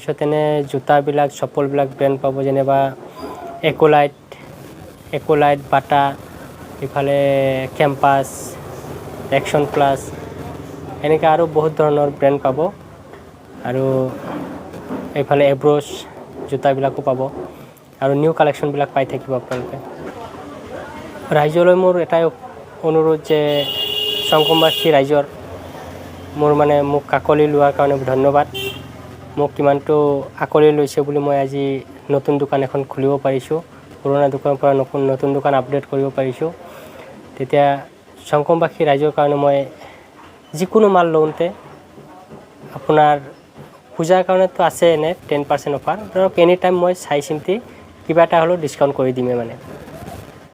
তাৰপিছত এনে জোতাবিলাক চপ্পলবিলাক ব্ৰেণ্ড পাব যেনিবা একোলাইট বাটা ইফালে কেম্পাছ একশ্যন প্লাছ এনেকৈ আৰু বহুত ধৰণৰ ব্ৰেণ্ড পাব আৰু এইফালে এব্ৰছ জোতাবিলাকো পাব আৰু নিউ কালেকশ্যনবিলাক পাই থাকিব আপোনালোকে ৰাইজলৈ মোৰ এটাই অনুৰোধ যে সংগমবাসী ৰাইজৰ মোক আঁকোৱালি লোৱাৰ কাৰণে ধন্যবাদ মোক কিমানটো আঁকোৱালি লৈছে বুলি মই আজি নতুন দোকান এখন খুলিব পাৰিছোঁ পুৰণা দোকানৰ পৰা নতুন দোকান আপডেট কৰিব পাৰিছোঁ তেতিয়া সংগমবাসী ৰাইজৰ কাৰণে মই যিকোনো মাল লওঁতে আপোনাৰ পূজাৰ কাৰণেতো আছে এনে 10% অফাৰ ধৰক এনি টাইম মই চাই চিন্তি কিবা এটা হ'লেও ডিছকাউণ্ট কৰি দিমেই মানে